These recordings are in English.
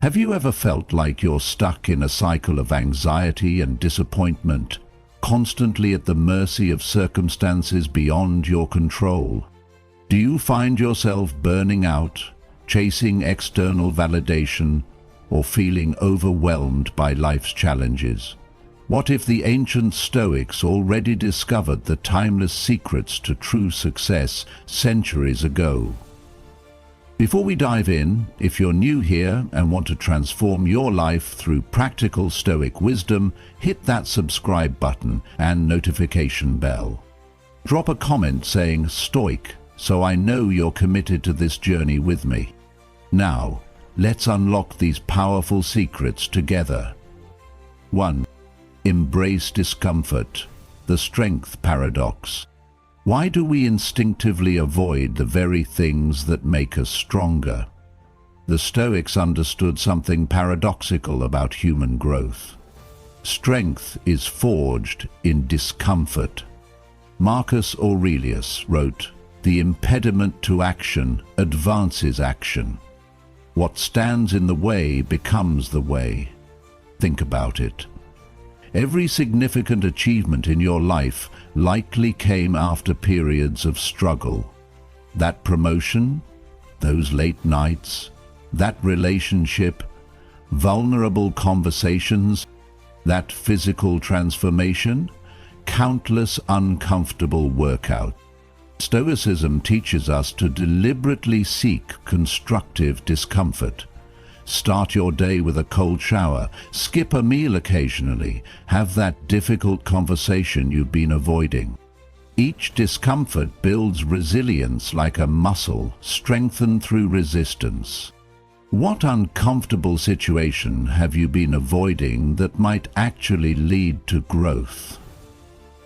Have you ever felt like you're stuck in a cycle of anxiety and disappointment, constantly at the mercy of circumstances beyond your control? Do you find yourself burning out, chasing external validation, or feeling overwhelmed by life's challenges? What if the ancient Stoics already discovered the timeless secrets to true success centuries ago? Before we dive in, if you're new here and want to transform your life through practical Stoic wisdom, hit that subscribe button and notification bell. Drop a comment saying Stoic so I know you're committed to this journey with me. Now, let's unlock these powerful secrets together. 1. Embrace discomfort, the strength paradox. Why do we instinctively avoid the very things that make us stronger? The Stoics understood something paradoxical about human growth. Strength is forged in discomfort. Marcus Aurelius wrote, "The impediment to action advances action. What stands in the way becomes the way." Think about it. Every significant achievement in your life likely came after periods of struggle. That promotion, those late nights, that relationship, vulnerable conversations, that physical transformation, countless uncomfortable workouts. Stoicism teaches us to deliberately seek constructive discomfort. Start your day with a cold shower, skip a meal occasionally, have that difficult conversation you've been avoiding. Each discomfort builds resilience like a muscle, strengthened through resistance. What uncomfortable situation have you been avoiding that might actually lead to growth?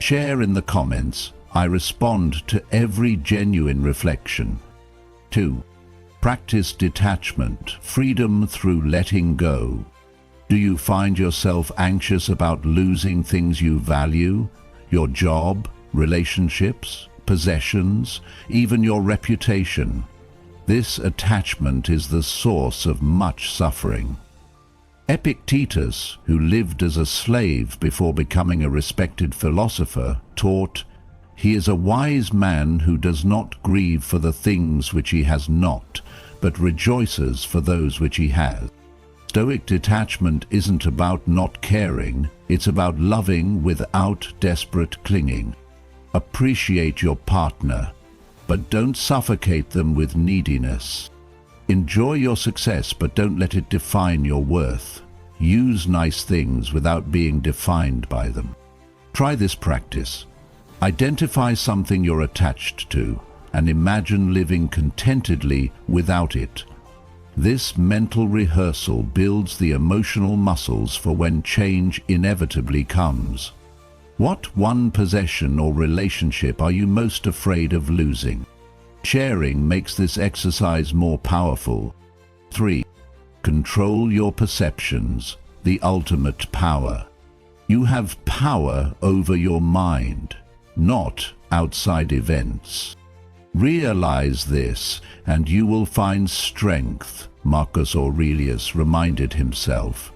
Share in the comments. I respond to every genuine reflection. 2. Practice detachment, freedom through letting go. Do you find yourself anxious about losing things you value? Your job, relationships, possessions, even your reputation? This attachment is the source of much suffering. Epictetus, who lived as a slave before becoming a respected philosopher, taught, "He is a wise man who does not grieve for the things which he has not, but rejoices for those which he has." Stoic detachment isn't about not caring, it's about loving without desperate clinging. Appreciate your partner, but don't suffocate them with neediness. Enjoy your success, but don't let it define your worth. Use nice things without being defined by them. Try this practice. Identify something you're attached to and imagine living contentedly without it. This mental rehearsal builds the emotional muscles for when change inevitably comes. What one possession or relationship are you most afraid of losing? Sharing makes this exercise more powerful. 3. Control your perceptions, the ultimate power. You have power over your mind, not outside events. Realize this, and you will find strength, Marcus Aurelius reminded himself.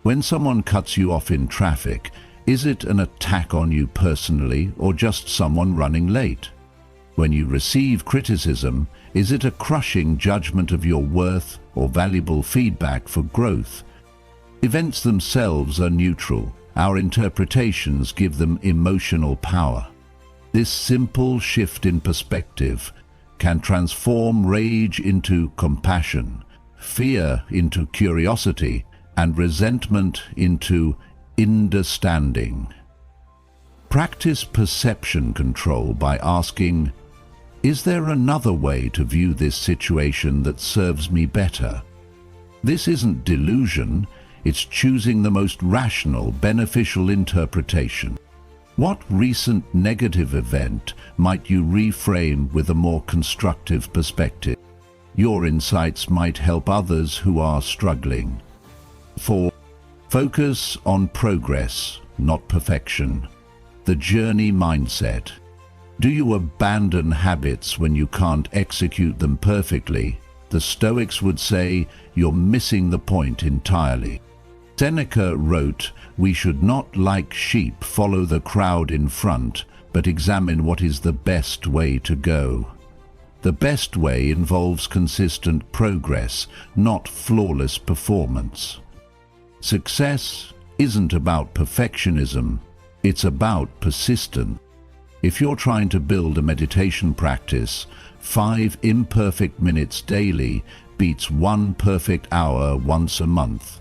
When someone cuts you off in traffic, is it an attack on you personally or just someone running late? When you receive criticism, is it a crushing judgment of your worth or valuable feedback for growth? Events themselves are neutral. Our interpretations give them emotional power. This simple shift in perspective can transform rage into compassion, fear into curiosity, and resentment into understanding. Practice perception control by asking, "Is there another way to view this situation that serves me better?" This isn't delusion, it's choosing the most rational, beneficial interpretation. What recent negative event might you reframe with a more constructive perspective? Your insights might help others who are struggling. 4. Focus on progress, not perfection. The journey mindset. Do you abandon habits when you can't execute them perfectly? the Stoics would say you're missing the point entirely. Seneca wrote, "We should not, like sheep, follow the crowd in front, but examine what is the best way to go." The best way involves consistent progress, not flawless performance. Success isn't about perfectionism, it's about persistence. If you're trying to build a meditation practice, 5 imperfect minutes daily beats 1 perfect hour once a month.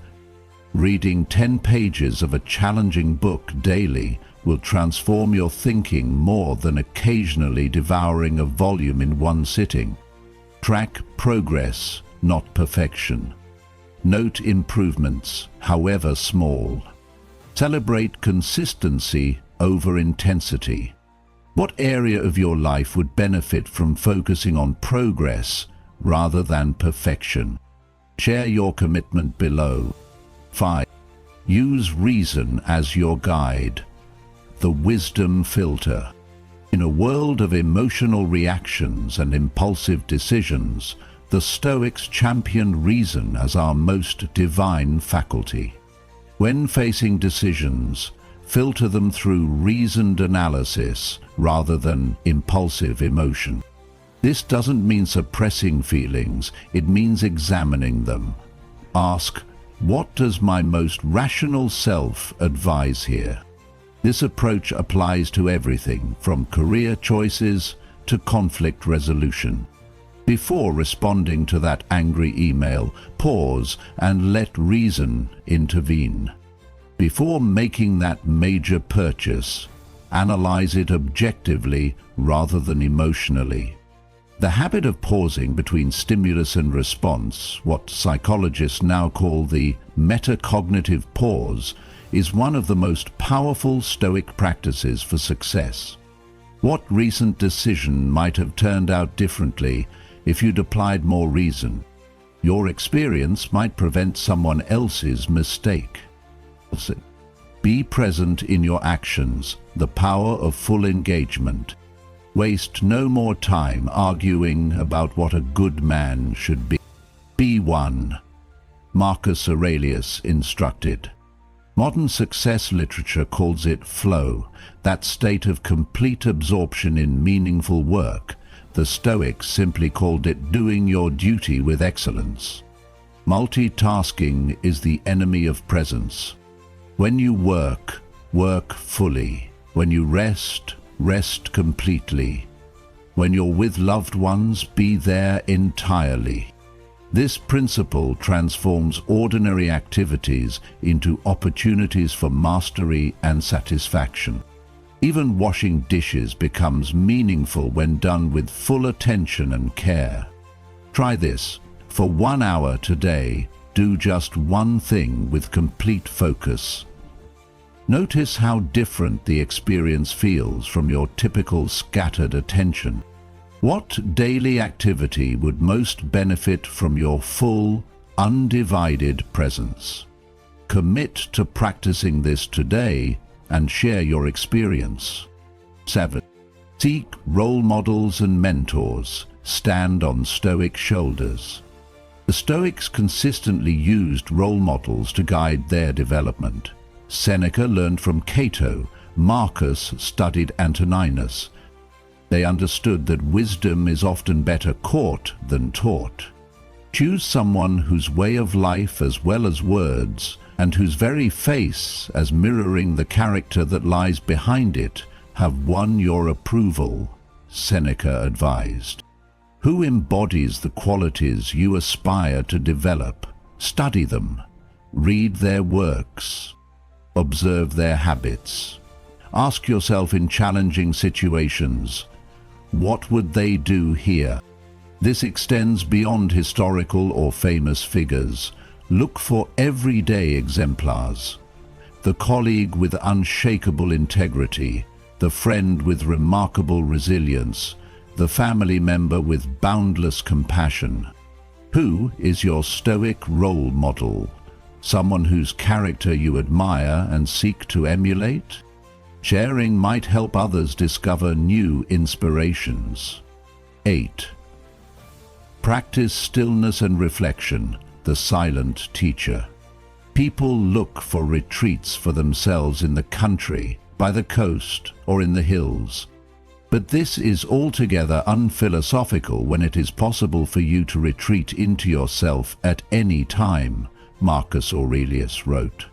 Reading 10 pages of a challenging book daily will transform your thinking more than occasionally devouring a volume in one sitting. Track progress, not perfection. Note improvements, however small. Celebrate consistency over intensity. What area of your life would benefit from focusing on progress rather than perfection? Share your commitment below. 5. Use reason as your guide. The wisdom filter. In a world of emotional reactions and impulsive decisions, the Stoics champion reason as our most divine faculty. When facing decisions, filter them through reasoned analysis rather than impulsive emotion. This doesn't mean suppressing feelings, it means examining them. Ask, what does my most rational self advise here? This approach applies to everything from career choices to conflict resolution. Before responding to that angry email, pause and let reason intervene. Before making that major purchase, analyze it objectively rather than emotionally. The habit of pausing between stimulus and response, what psychologists now call the metacognitive pause, is one of the most powerful Stoic practices for success. What recent decision might have turned out differently if you'd applied more reason? Your experience might prevent someone else's mistake. Be present in your actions, the power of full engagement. Waste no more time arguing about what a good man should be. Be one. Marcus Aurelius instructed. Modern success literature calls it flow, that state of complete absorption in meaningful work. The Stoics simply called it doing your duty with excellence. Multitasking is the enemy of presence. When you work, work fully. When you rest, rest completely. When you're with loved ones, be there entirely. This principle transforms ordinary activities into opportunities for mastery and satisfaction. Even washing dishes becomes meaningful when done with full attention and care. Try this. For 1 hour today, do just one thing with complete focus. Notice how different the experience feels from your typical scattered attention. What daily activity would most benefit from your full, undivided presence? Commit to practicing this today and share your experience. 7. Seek role models and mentors. Stand on Stoic shoulders. The Stoics consistently used role models to guide their development. Seneca learned from Cato. Marcus studied Antoninus. They understood that wisdom is often better caught than taught. Choose someone whose way of life as well as words, and whose very face, as mirroring the character that lies behind it, have won your approval, Seneca advised. Who embodies the qualities you aspire to develop? Study them. Read their works. Observe their habits. Ask yourself in challenging situations, what would they do here? This extends beyond historical or famous figures. Look for everyday exemplars. The colleague with unshakable integrity, the friend with remarkable resilience, the family member with boundless compassion. Who is your Stoic role model? Someone whose character you admire and seek to emulate? Sharing might help others discover new inspirations. 8. Practice stillness and reflection, the silent teacher. People look for retreats for themselves in the country, by the coast, or in the hills. But this is altogether unphilosophical when it is possible for you to retreat into yourself at any time, Marcus Aurelius wrote.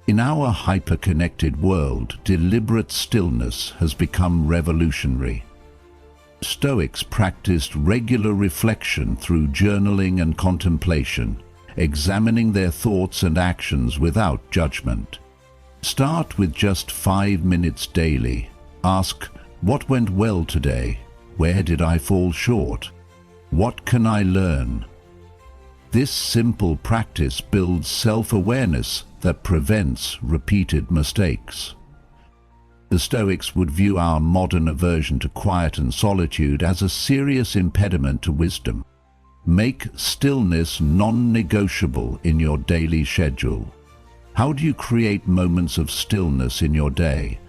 In our hyper-connected world, deliberate stillness has become revolutionary. Stoics practiced regular reflection through journaling and contemplation, examining their thoughts and actions without judgment. Start with just 5 minutes daily. Ask, what went well today? Where did I fall short? What can I learn? This simple practice builds self-awareness that prevents repeated mistakes. The Stoics would view our modern aversion to quiet and solitude as a serious impediment to wisdom. Make stillness non-negotiable in your daily schedule. How do you create moments of stillness in your day?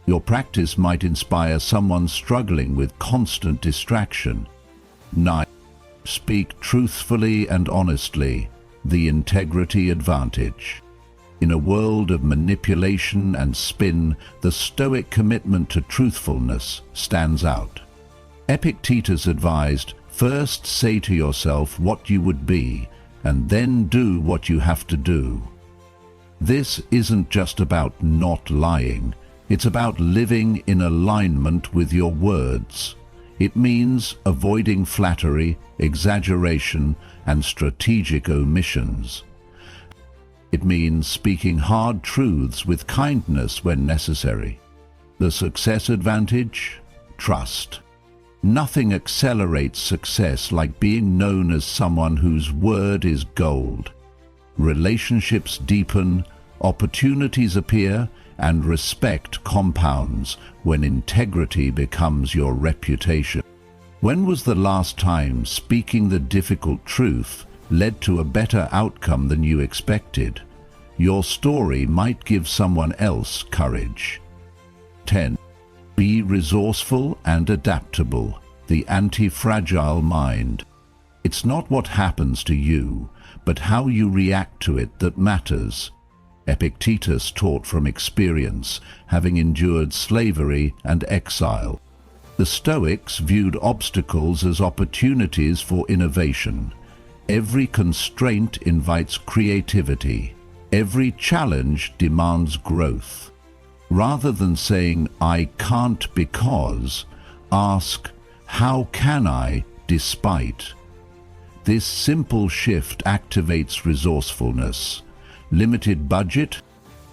Your practice might inspire someone struggling with constant distraction. 9. Speak truthfully and honestly, the integrity advantage. In a world of manipulation and spin, the Stoic commitment to truthfulness stands out. Epictetus advised, first say to yourself what you would be, and then do what you have to do. This isn't just about not lying, it's about living in alignment with your words. It means avoiding flattery, exaggeration, and strategic omissions. It means speaking hard truths with kindness when necessary. The success advantage? Trust. Nothing accelerates success like being known as someone whose word is gold. Relationships deepen, opportunities appear, and respect compounds when integrity becomes your reputation. When was the last time speaking the difficult truth led to a better outcome than you expected? Your story might give someone else courage. 10. Be resourceful and adaptable, the anti-fragile mind. It's not what happens to you, but how you react to it that matters. Epictetus taught from experience, having endured slavery and exile. The Stoics viewed obstacles as opportunities for innovation. Every constraint invites creativity. Every challenge demands growth. Rather than saying, I can't because, ask, how can I despite? This simple shift activates resourcefulness. Limited budget?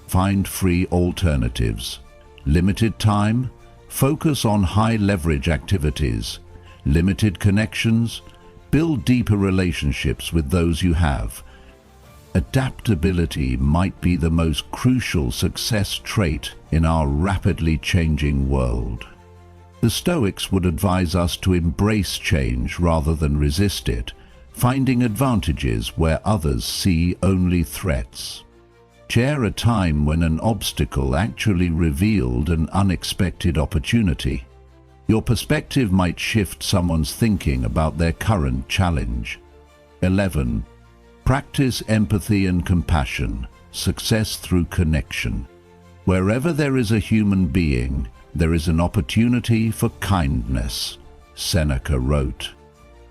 Find free alternatives. Limited time? Focus on high-leverage activities. Limited connections? Build deeper relationships with those you have. Adaptability might be the most crucial success trait in our rapidly changing world. The Stoics would advise us to embrace change rather than resist it, finding advantages where others see only threats. Share a time when an obstacle actually revealed an unexpected opportunity. Your perspective might shift someone's thinking about their current challenge. 11. Practice empathy and compassion, success through connection. Wherever there is a human being, there is an opportunity for kindness, Seneca wrote.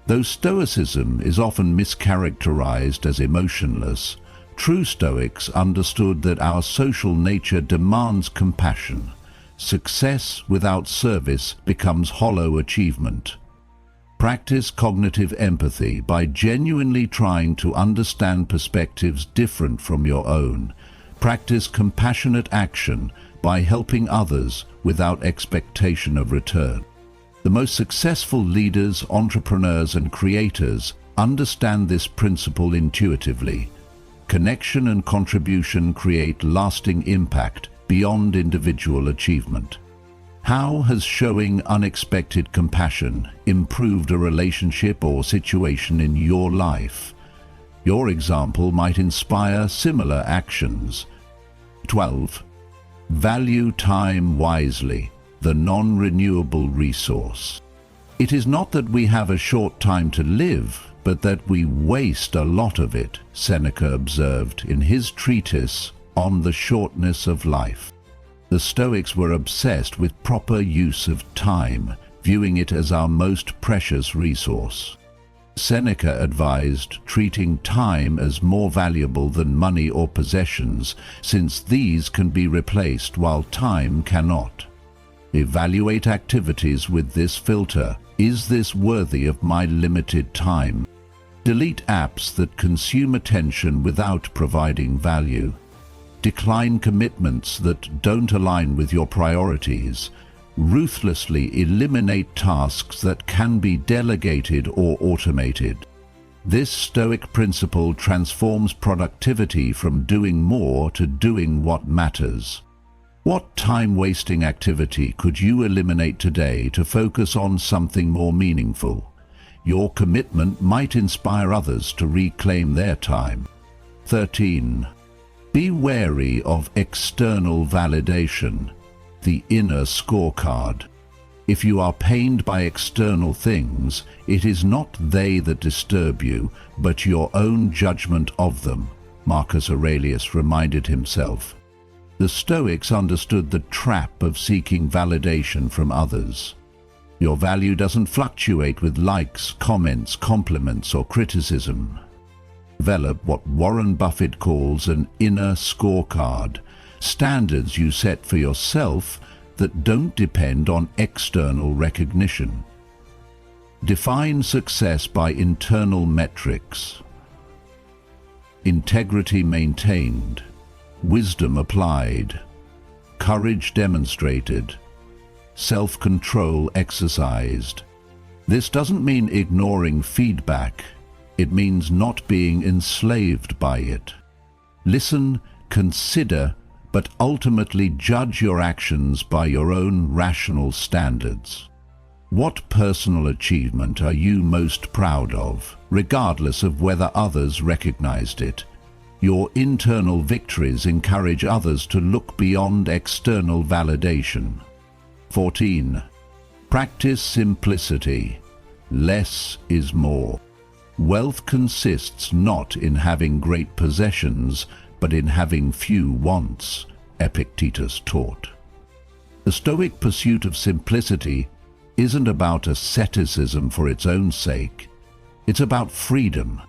Though Stoicism is often mischaracterized as emotionless, true Stoics understood that our social nature demands compassion. Success without service becomes hollow achievement. Practice cognitive empathy by genuinely trying to understand perspectives different from your own. Practice compassionate action by helping others without expectation of return. The most successful leaders, entrepreneurs, and creators understand this principle intuitively. Connection and contribution create lasting impact beyond individual achievement. How has showing unexpected compassion improved a relationship or situation in your life? Your example might inspire similar actions. 12. Value time wisely, the non-renewable resource. It is not that we have a short time to live, but that we waste a lot of it, Seneca observed in his treatise on the shortness of life. The Stoics were obsessed with proper use of time, viewing it as our most precious resource. Seneca advised treating time as more valuable than money or possessions, since these can be replaced while time cannot. Evaluate activities with this filter. Is this worthy of my limited time? Delete apps that consume attention without providing value. Decline commitments that don't align with your priorities. Ruthlessly eliminate tasks that can be delegated or automated. This Stoic principle transforms productivity from doing more to doing what matters. What time-wasting activity could you eliminate today to focus on something more meaningful? Your commitment might inspire others to reclaim their time. 13. Be wary of external validation, the inner scorecard. If you are pained by external things, it is not they that disturb you, but your own judgment of them, Marcus Aurelius reminded himself. The Stoics understood the trap of seeking validation from others. Your value doesn't fluctuate with likes, comments, compliments, or criticism. Develop what Warren Buffett calls an inner scorecard, standards you set for yourself that don't depend on external recognition. Define success by internal metrics. Integrity maintained, wisdom applied, courage demonstrated, self-control exercised. This doesn't mean ignoring feedback. It means not being enslaved by it. Listen, consider, but ultimately judge your actions by your own rational standards. What personal achievement are you most proud of, regardless of whether others recognized it? Your internal victories encourage others to look beyond external validation. 14. Practice simplicity. Less is more. Wealth consists not in having great possessions, but in having few wants, Epictetus taught. The Stoic pursuit of simplicity isn't about asceticism for its own sake. It's about freedom.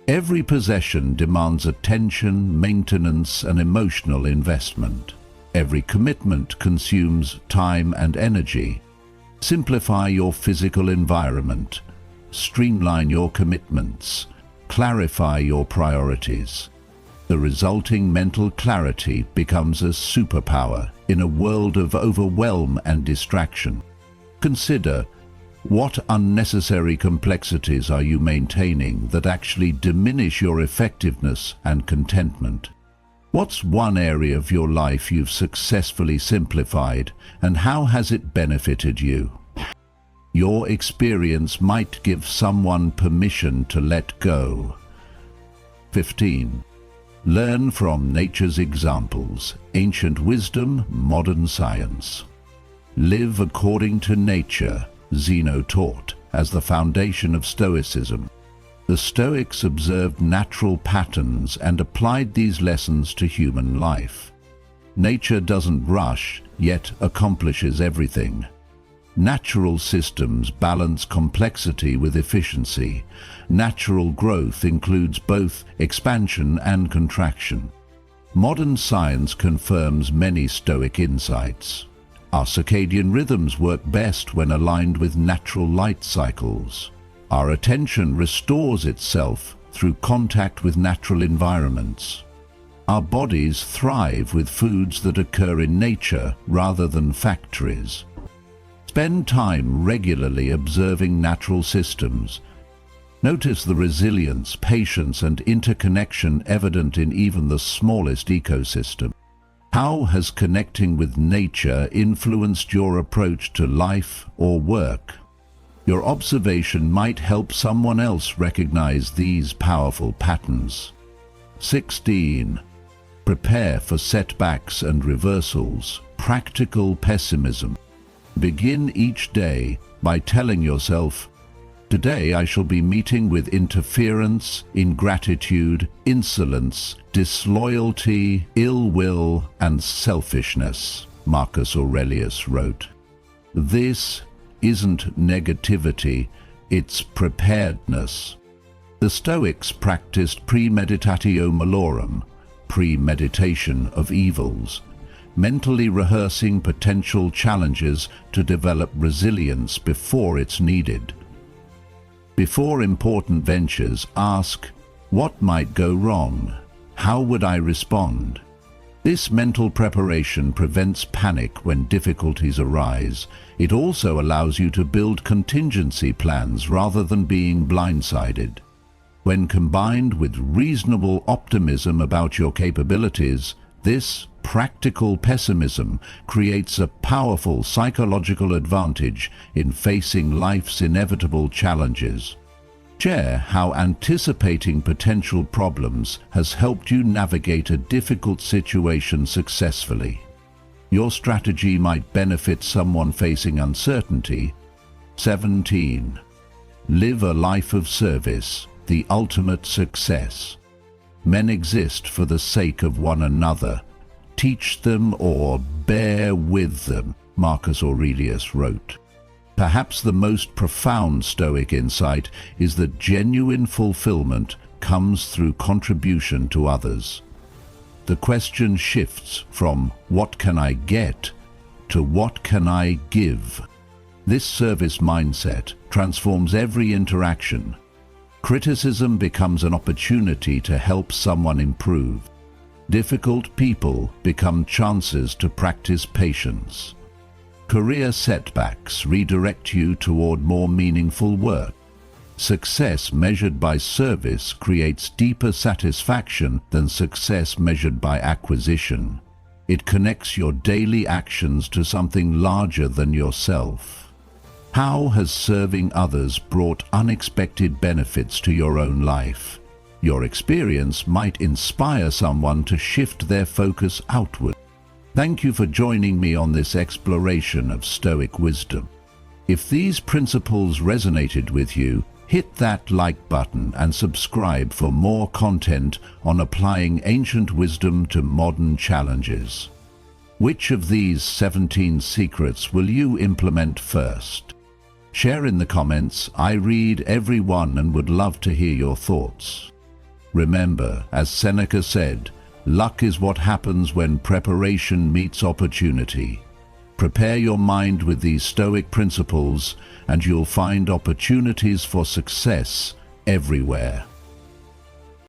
Every possession demands attention, maintenance, and emotional investment. Every commitment consumes time and energy. Simplify your physical environment. Streamline your commitments. Clarify your priorities. The resulting mental clarity becomes a superpower in a world of overwhelm and distraction. Consider, what unnecessary complexities are you maintaining that actually diminish your effectiveness and contentment? What's one area of your life you've successfully simplified, and how has it benefited you? Your experience might give someone permission to let go. 15. Learn from nature's examples, ancient wisdom, modern science. Live according to nature, Zeno taught, as the foundation of Stoicism. The Stoics observed natural patterns and applied these lessons to human life. Nature doesn't rush, yet accomplishes everything. Natural systems balance complexity with efficiency. Natural growth includes both expansion and contraction. Modern science confirms many Stoic insights. Our circadian rhythms work best when aligned with natural light cycles. Our attention restores itself through contact with natural environments. Our bodies thrive with foods that occur in nature rather than factories. Spend time regularly observing natural systems. Notice the resilience, patience, and interconnection evident in even the smallest ecosystem. How has connecting with nature influenced your approach to life or work? Your observation might help someone else recognize these powerful patterns. 16. Prepare for setbacks and reversals. Practical pessimism. Begin each day by telling yourself, "Today I shall be meeting with interference, ingratitude, insolence, disloyalty, ill will, and selfishness," Marcus Aurelius wrote. This isn't negativity, it's preparedness. The Stoics practiced premeditatio malorum, premeditation of evils, mentally rehearsing potential challenges to develop resilience before it's needed. Before important ventures, ask, "What might go wrong? How would I respond?" This mental preparation prevents panic when difficulties arise. It also allows you to build contingency plans rather than being blindsided. When combined with reasonable optimism about your capabilities, this practical pessimism creates a powerful psychological advantage in facing life's inevitable challenges. Share how anticipating potential problems has helped you navigate a difficult situation successfully. Your strategy might benefit someone facing uncertainty. 17. Live a life of service, the ultimate success. Men exist for the sake of one another. Teach them or bear with them, Marcus Aurelius wrote. Perhaps the most profound Stoic insight is that genuine fulfillment comes through contribution to others. The question shifts from "what can I get" to "what can I give?" This service mindset transforms every interaction. Criticism becomes an opportunity to help someone improve. Difficult people become chances to practice patience. Career setbacks redirect you toward more meaningful work. Success measured by service creates deeper satisfaction than success measured by acquisition. It connects your daily actions to something larger than yourself. How has serving others brought unexpected benefits to your own life? Your experience might inspire someone to shift their focus outward. Thank you for joining me on this exploration of Stoic wisdom. If these principles resonated with you, hit that like button and subscribe for more content on applying ancient wisdom to modern challenges. Which of these 17 secrets will you implement first? Share in the comments. I read every one and would love to hear your thoughts. Remember, as Seneca said, luck is what happens when preparation meets opportunity. Prepare your mind with these Stoic principles and you'll find opportunities for success everywhere.